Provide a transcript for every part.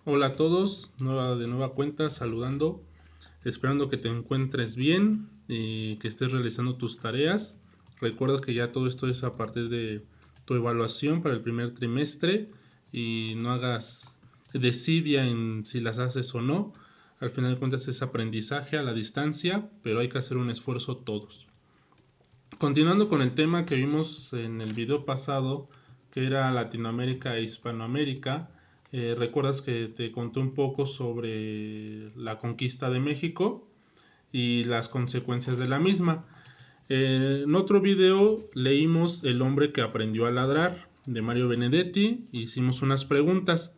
Hola a todos, de nueva cuenta, saludando, esperando que te encuentres bien y que estés realizando tus tareas. Recuerda que ya todo esto es a partir de tu evaluación para el primer trimestre y no hagas desidia en si las haces o no. Al final de cuentas es aprendizaje a la distancia, pero hay que hacer un esfuerzo todos. Continuando con el tema que vimos en el video pasado, que era Latinoamérica e Hispanoamérica, recuerdas que te conté un poco sobre la conquista de México y las consecuencias de la misma. En otro video leímos El hombre que aprendió a ladrar de Mario Benedetti, hicimos unas preguntas.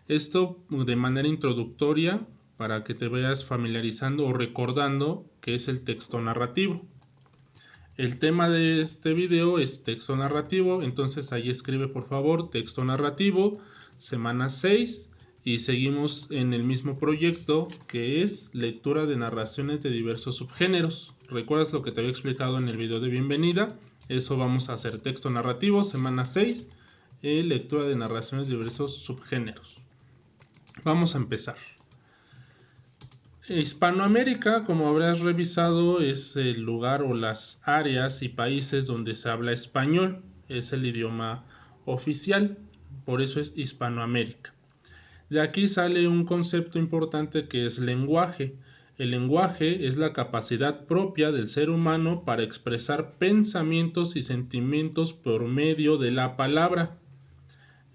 Esto de manera introductoria para que te vayas familiarizando o recordando qué es el texto narrativo. El tema de este video es texto narrativo, entonces ahí escribe por favor texto narrativo, semana 6 y seguimos en el mismo proyecto que es lectura de narraciones de diversos subgéneros. ¿Recuerdas lo que te había explicado en el video de bienvenida? Eso vamos a hacer, texto narrativo, semana 6, lectura de narraciones de diversos subgéneros. Vamos a empezar. Hispanoamérica, como habrás revisado, es el lugar o las áreas y países donde se habla español. Es el idioma oficial, por eso es Hispanoamérica. De aquí sale un concepto importante que es lenguaje. El lenguaje es la capacidad propia del ser humano para expresar pensamientos y sentimientos por medio de la palabra.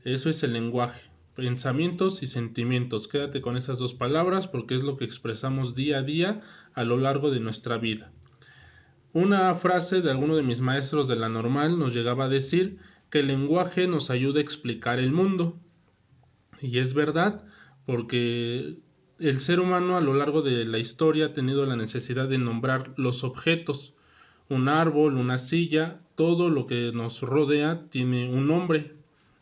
Eso es el lenguaje. Pensamientos y sentimientos. Quédate con esas dos palabras porque es lo que expresamos día a día a lo largo de nuestra vida. Una frase de alguno de mis maestros de la normal nos llegaba a decir que el lenguaje nos ayuda a explicar el mundo. Y es verdad, porque el ser humano a lo largo de la historia ha tenido la necesidad de nombrar los objetos. Un árbol, una silla, todo lo que nos rodea tiene un nombre.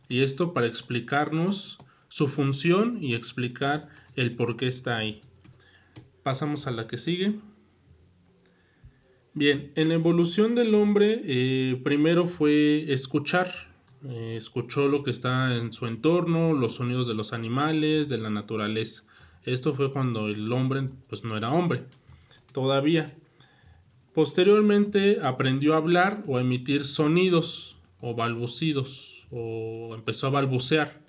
Y esto para explicarnos su función y explicar el por qué está ahí. Pasamos a la que sigue. Bien, en la evolución del hombre, primero fue escuchar. Escuchó lo que está en su entorno, los sonidos de los animales, de la naturaleza. Esto fue cuando el hombre pues no era hombre todavía. Posteriormente aprendió a hablar o a emitir sonidos o balbucidos o empezó a balbucear.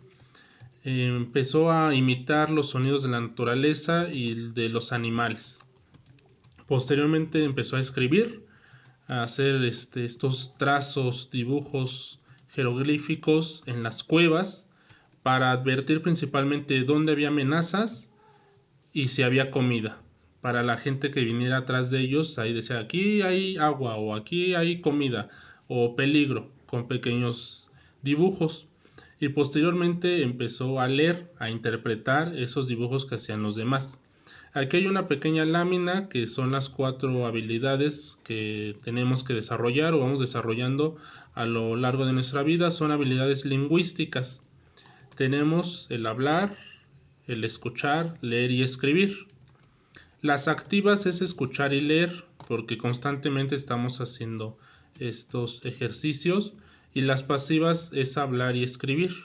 Empezó a imitar los sonidos de la naturaleza y de los animales. Posteriormente empezó a escribir, a hacer estos trazos, dibujos jeroglíficos en las cuevas para advertir principalmente dónde había amenazas y si había comida. Para la gente que viniera atrás de ellos, ahí decía aquí hay agua o aquí hay comida o peligro con pequeños dibujos. Y posteriormente empezó a leer, a interpretar esos dibujos que hacían los demás. Aquí hay una pequeña lámina que son las 4 habilidades que tenemos que desarrollar o vamos desarrollando a lo largo de nuestra vida. Son habilidades lingüísticas. Tenemos el hablar, el escuchar, leer y escribir. Las activas es escuchar y leer porque constantemente estamos haciendo estos ejercicios y las pasivas es hablar y escribir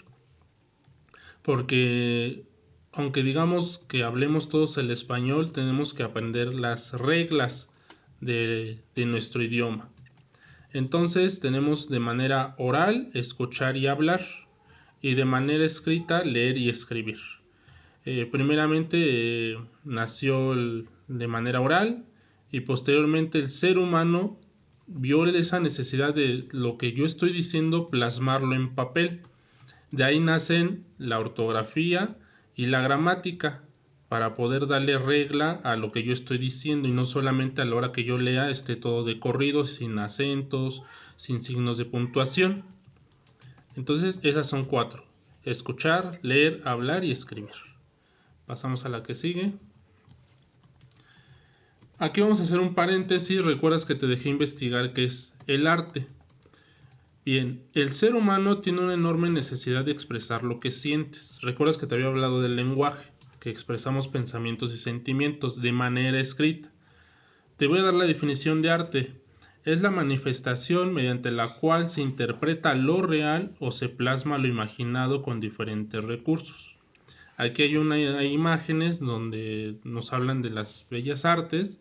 porque aunque digamos que hablemos todos el español tenemos que aprender las reglas de nuestro idioma. Entonces tenemos de manera oral escuchar y hablar y de manera escrita leer y escribir. Primeramente nació de manera oral y posteriormente el ser humano vio esa necesidad de lo que yo estoy diciendo plasmarlo en papel. De ahí nacen la ortografía y la gramática para poder darle regla a lo que yo estoy diciendo y no solamente a la hora que yo lea esté todo de corrido, sin acentos, sin signos de puntuación. Entonces esas son 4: escuchar, leer, hablar y escribir. Pasamos a la que sigue. Aquí vamos a hacer un paréntesis. Recuerdas que te dejé investigar qué es el arte. Bien, el ser humano tiene una enorme necesidad de expresar lo que sientes. Recuerdas que te había hablado del lenguaje, que expresamos pensamientos y sentimientos de manera escrita. Te voy a dar la definición de arte. Es la manifestación mediante la cual se interpreta lo real o se plasma lo imaginado con diferentes recursos. Aquí hay imágenes donde nos hablan de las bellas artes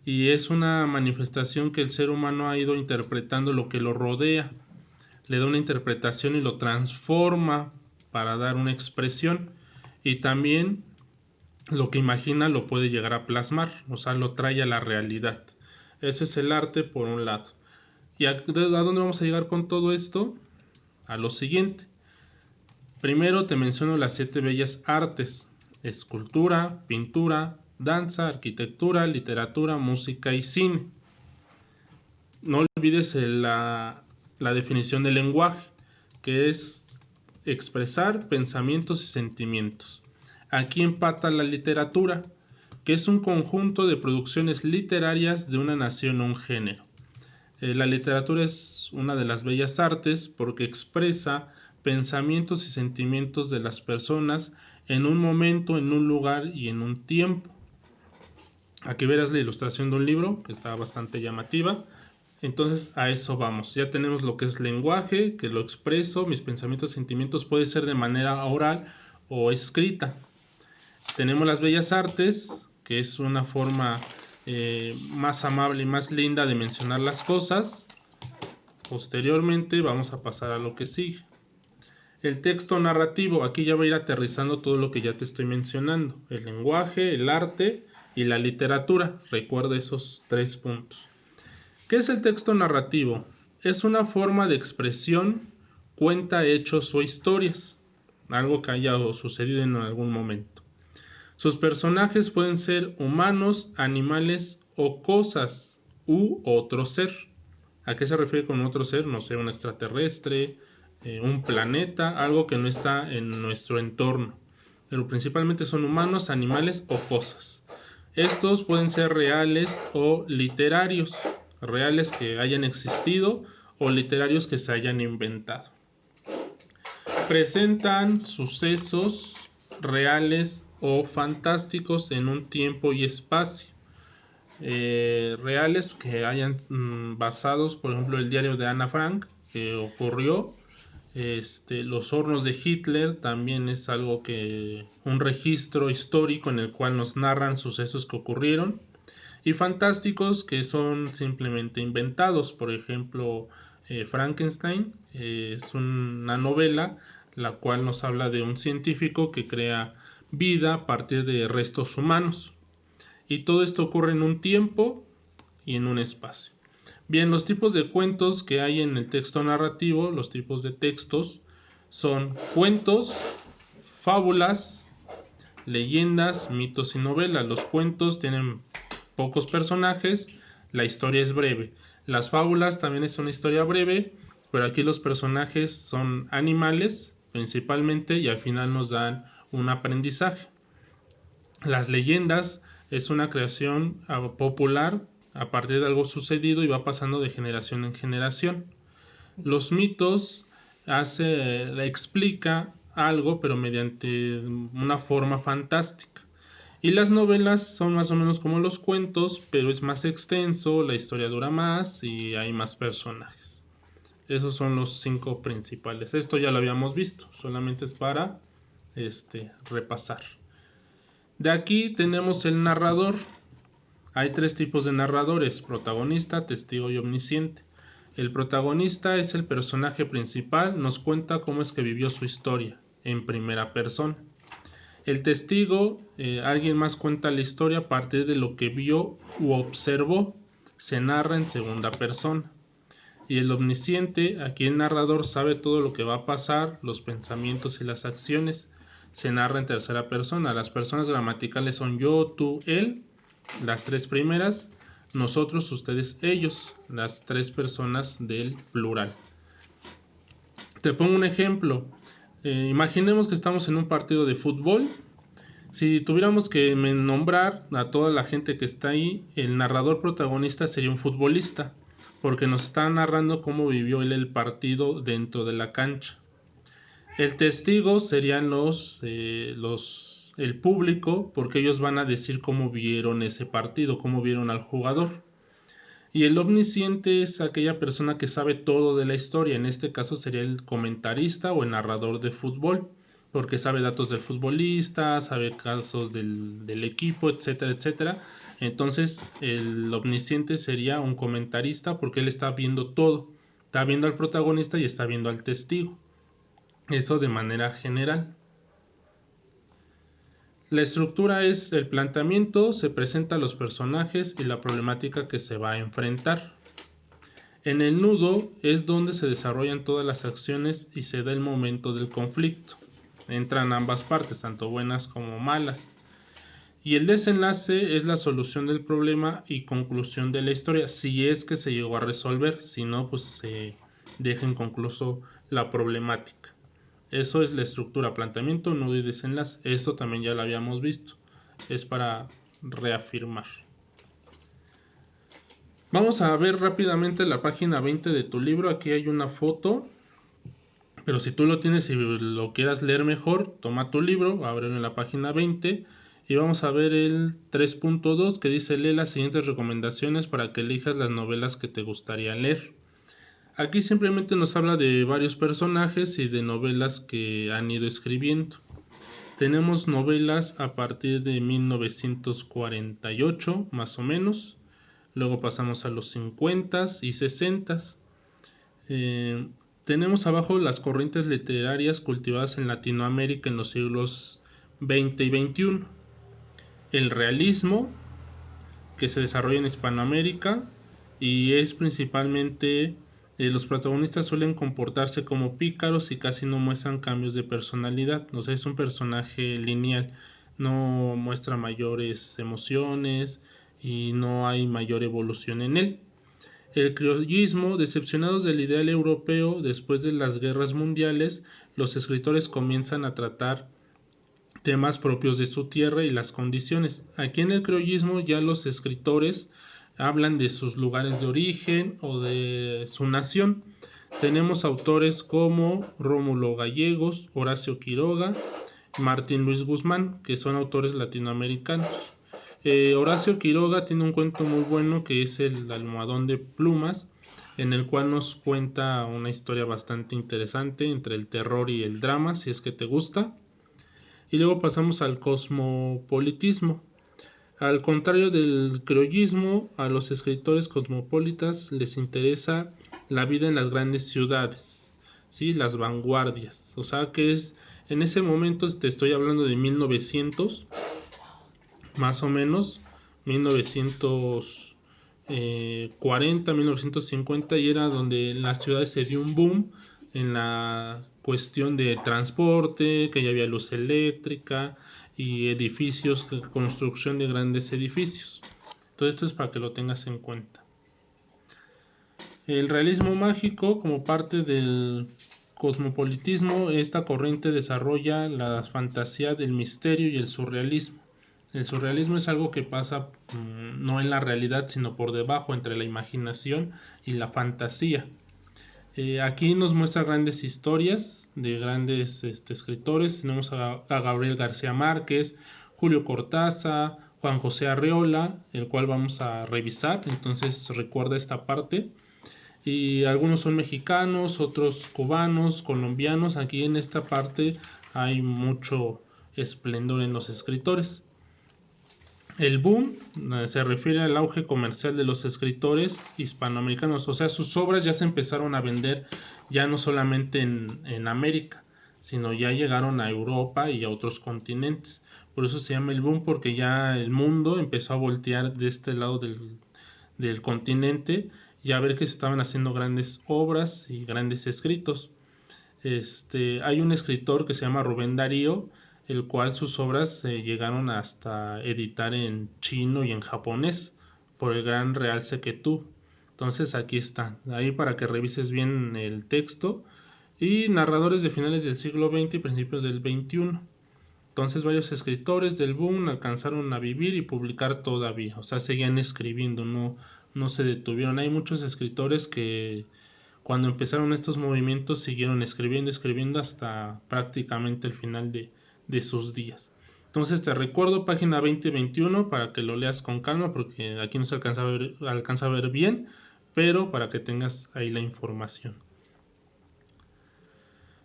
y es una manifestación que el ser humano ha ido interpretando lo que lo rodea, le da una interpretación y lo transforma para dar una expresión, y también lo que imagina lo puede llegar a plasmar, o sea, lo trae a la realidad. Ese es el arte por un lado. ¿Y a dónde vamos a llegar con todo esto? A lo siguiente. Primero te menciono las 7 bellas artes: escultura, pintura, danza, arquitectura, literatura, música y cine. No olvides la definición del lenguaje, que es expresar pensamientos y sentimientos. Aquí empata la literatura, que es un conjunto de producciones literarias de una nación o un género. La literatura es una de las bellas artes porque expresa pensamientos y sentimientos de las personas en un momento, en un lugar y en un tiempo. Aquí verás la ilustración de un libro que está bastante llamativa. Entonces a eso vamos. Ya tenemos lo que es lenguaje, que lo expreso, mis pensamientos y sentimientos puede ser de manera oral o escrita. Tenemos las bellas artes, que es una forma más amable y más linda de mencionar las cosas. Posteriormente vamos a pasar a lo que sigue. El texto narrativo, aquí ya va a ir aterrizando todo lo que ya te estoy mencionando: el lenguaje, el arte y la literatura. Recuerda esos 3 puntos. ¿Qué es el texto narrativo? Es una forma de expresión, cuenta hechos o historias, algo que haya sucedido en algún momento. Sus personajes pueden ser humanos, animales o cosas u otro ser. ¿A qué se refiere con otro ser? No sé, un extraterrestre, un planeta, algo que no está en nuestro entorno. Pero principalmente son humanos, animales o cosas. Estos pueden ser reales o literarios, reales que hayan existido o literarios que se hayan inventado. Presentan sucesos reales o fantásticos en un tiempo y espacio. Reales que hayan basados, por ejemplo, el diario de Ana Frank, que ocurrió. Los hornos de Hitler también es algo que, un registro histórico en el cual nos narran sucesos que ocurrieron. Y fantásticos que son simplemente inventados. Por ejemplo, Frankenstein es una novela la cual nos habla de un científico que crea vida a partir de restos humanos. Y todo esto ocurre en un tiempo y en un espacio. Bien, los tipos de cuentos que hay en el texto narrativo, los tipos de textos, son cuentos, fábulas, leyendas, mitos y novelas. Los cuentos tienen pocos personajes, la historia es breve. Las fábulas también es una historia breve, pero aquí los personajes son animales principalmente y al final nos dan un aprendizaje. Las leyendas es una creación popular a partir de algo sucedido y va pasando de generación en generación. Los mitos explica algo pero mediante una forma fantástica. Y las novelas son más o menos como los cuentos, pero es más extenso, la historia dura más y hay más personajes. Esos son los 5 principales. Esto ya lo habíamos visto, solamente es para repasar. De aquí tenemos el narrador. Hay 3 tipos de narradores: protagonista, testigo y omnisciente. El protagonista es el personaje principal, nos cuenta cómo es que vivió su historia en primera persona. El testigo, alguien más cuenta la historia a partir de lo que vio u observó, se narra en segunda persona. Y el omnisciente, aquí el narrador sabe todo lo que va a pasar, los pensamientos y las acciones, se narra en tercera persona. Las personas gramaticales son yo, tú, él, las 3 primeras, nosotros, ustedes, ellos, las 3 personas del plural. Te pongo un ejemplo. Imaginemos que estamos en un partido de fútbol. Si tuviéramos que nombrar a toda la gente que está ahí, el narrador protagonista sería un futbolista, porque nos está narrando cómo vivió él el partido dentro de la cancha. El testigo serían el público, porque ellos van a decir cómo vieron ese partido, cómo vieron al jugador. Y el omnisciente es aquella persona que sabe todo de la historia. En este caso sería el comentarista o el narrador de fútbol, porque sabe datos del futbolista, sabe casos del equipo, etcétera, etcétera. Entonces el omnisciente sería un comentarista porque él está viendo todo, está viendo al protagonista y está viendo al testigo. Eso de manera general. La estructura es el planteamiento, se presenta a los personajes y la problemática que se va a enfrentar. En el nudo es donde se desarrollan todas las acciones y se da el momento del conflicto. Entran ambas partes, tanto buenas como malas. Y el desenlace es la solución del problema y conclusión de la historia, si es que se llegó a resolver, si no, pues se deja inconcluso la problemática. Eso es la estructura, planteamiento, nudo y desenlace. Esto también ya lo habíamos visto. Es para reafirmar. Vamos a ver rápidamente la página 20 de tu libro. Aquí hay una foto. Pero si tú lo tienes y lo quieras leer mejor, toma tu libro, ábrelo en la página 20 y vamos a ver el 3.2 que dice: lee las siguientes recomendaciones para que elijas las novelas que te gustaría leer. Aquí simplemente nos habla de varios personajes y de novelas que han ido escribiendo. Tenemos novelas a partir de 1948, más o menos. Luego pasamos a los 50s y 60s. Tenemos abajo las corrientes literarias cultivadas en Latinoamérica en los siglos XX y XXI. El realismo, que se desarrolla en Hispanoamérica y es principalmente los protagonistas suelen comportarse como pícaros y casi no muestran cambios de personalidad. O sea, es un personaje lineal, no muestra mayores emociones y no hay mayor evolución en él. El criollismo, decepcionados del ideal europeo después de las guerras mundiales, los escritores comienzan a tratar temas propios de su tierra y las condiciones. Aquí en el criollismo ya los escritores hablan de sus lugares de origen o de su nación. Tenemos autores como Rómulo Gallegos, Horacio Quiroga, Martín Luis Guzmán, que son autores latinoamericanos. Horacio Quiroga tiene un cuento muy bueno que es El almohadón de plumas, en el cual nos cuenta una historia bastante interesante entre el terror y el drama, si es que te gusta. Y luego pasamos al cosmopolitismo. Al contrario del criollismo, a los escritores cosmopolitas les interesa la vida en las grandes ciudades, ¿sí? Las vanguardias. O sea que es, en ese momento te estoy hablando de 1900, más o menos, 1940, 1950, y era donde en las ciudades se dio un boom en la cuestión de transporte, que ya había luz eléctrica y edificios, construcción de grandes edificios. Todo esto es para que lo tengas en cuenta. El realismo mágico, como parte del cosmopolitismo, esta corriente desarrolla la fantasía del misterio y el surrealismo. El surrealismo es algo que pasa no en la realidad, sino por debajo, entre la imaginación y la fantasía. Aquí nos muestra grandes historias de grandes escritores. Tenemos a Gabriel García Márquez, Julio Cortázar, Juan José Arreola, el cual vamos a revisar. Entonces recuerda esta parte. Y algunos son mexicanos, otros cubanos, colombianos. Aquí en esta parte hay mucho esplendor en los escritores. El boom se refiere al auge comercial de los escritores hispanoamericanos, o sea, sus obras ya se empezaron a vender ya no solamente en América, sino ya llegaron a Europa y a otros continentes. Por eso se llama el boom, porque ya el mundo empezó a voltear de este lado del continente y a ver que se estaban haciendo grandes obras y grandes escritos. Hay un escritor que se llama Rubén Darío, el cual sus obras llegaron hasta editar en chino y en japonés por el gran Real Sequetú. Entonces aquí está, ahí para que revises bien el texto. Y narradores de finales del siglo XX y principios del XXI. Entonces varios escritores del boom alcanzaron a vivir y publicar todavía, o sea, seguían escribiendo, no se detuvieron. Hay muchos escritores que cuando empezaron estos movimientos siguieron escribiendo hasta prácticamente el final de sus días. Entonces te recuerdo página 20-21 para que lo leas con calma, porque aquí no se alcanza a ver bien, pero para que tengas ahí la información.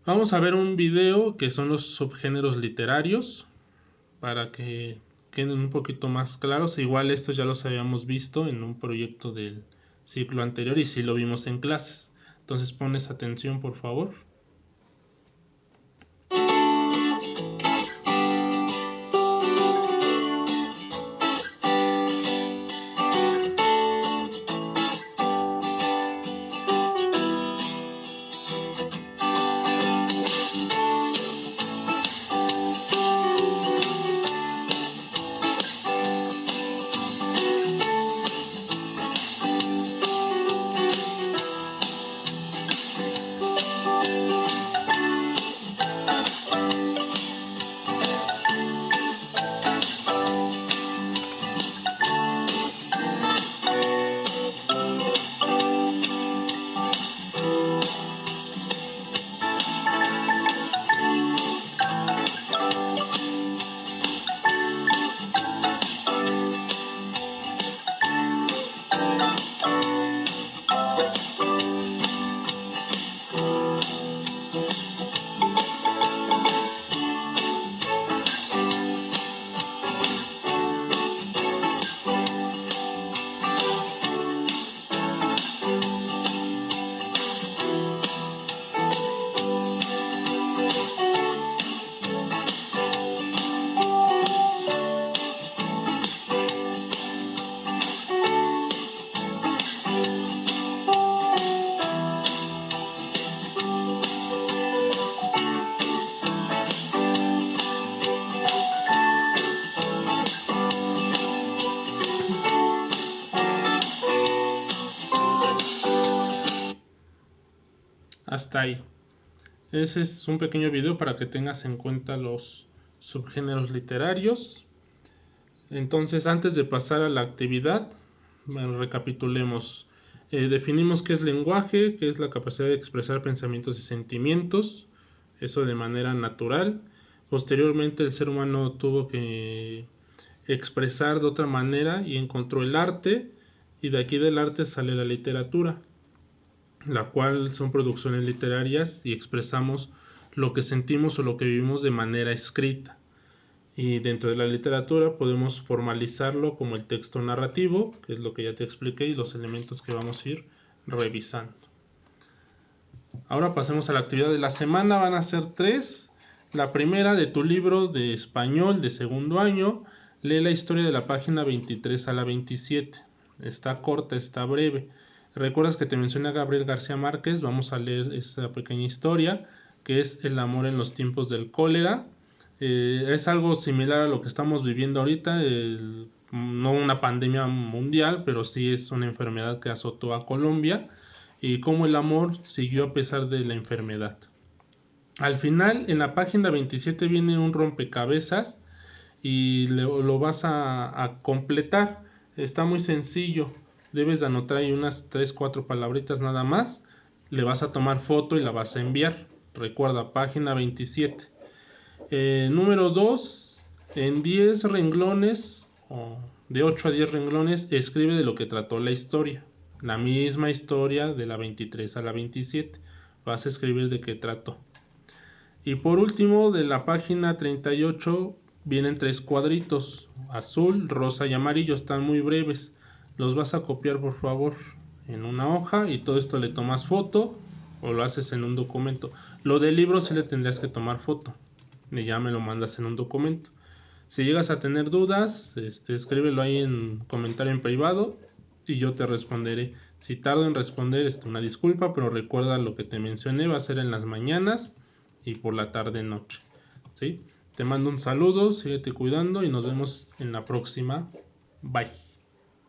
Vamos a ver un video que son los subgéneros literarios para que queden un poquito más claros. Igual estos ya los habíamos visto en un proyecto del ciclo anterior y sí lo vimos en clases. Entonces pones atención, por favor. Hasta ahí. Ese es un pequeño video para que tengas en cuenta los subgéneros literarios. Entonces, antes de pasar a la actividad, recapitulemos. Definimos qué es lenguaje, qué es la capacidad de expresar pensamientos y sentimientos, eso de manera natural. Posteriormente el ser humano tuvo que expresar de otra manera y encontró el arte, y de aquí del arte sale la literatura, la cual son producciones literarias y expresamos lo que sentimos o lo que vivimos de manera escrita. Y dentro de la literatura podemos formalizarlo como el texto narrativo, que es lo que ya te expliqué, y los elementos que vamos a ir revisando. Ahora pasemos a la actividad de la semana. Van a ser 3. La primera, de tu libro de español de segundo año, lee la historia de la página 23 a la 27. Está corta, está breve. ¿Recuerdas que te mencioné a Gabriel García Márquez? Vamos a leer esta pequeña historia, que es El amor en los tiempos del cólera. Es algo similar a lo que estamos viviendo ahorita, no una pandemia mundial, pero sí es una enfermedad que azotó a Colombia, y cómo el amor siguió a pesar de la enfermedad. Al final, en la página 27 viene un rompecabezas y lo vas a completar. Está muy sencillo. Debes de anotar ahí unas 3-4 palabritas nada más. Le vas a tomar foto y la vas a enviar. Recuerda, página 27. Número 2. En 10 renglones, o de 8 a 10 renglones, escribe de lo que trató la historia. La misma historia de la 23 a la 27. Vas a escribir de qué trató. Y por último, de la página 38 vienen 3 cuadritos, azul, rosa y amarillo. Están muy breves. Los vas a copiar, por favor, en una hoja, y todo esto le tomas foto o lo haces en un documento. Lo del libro sí le tendrías que tomar foto y ya me lo mandas en un documento. Si llegas a tener dudas, escríbelo ahí en comentario en privado y yo te responderé. Si tardo en responder, una disculpa, pero recuerda lo que te mencioné, va a ser en las mañanas y por la tarde noche. ¿Sí? Te mando un saludo, síguete cuidando y nos vemos en la próxima. Bye.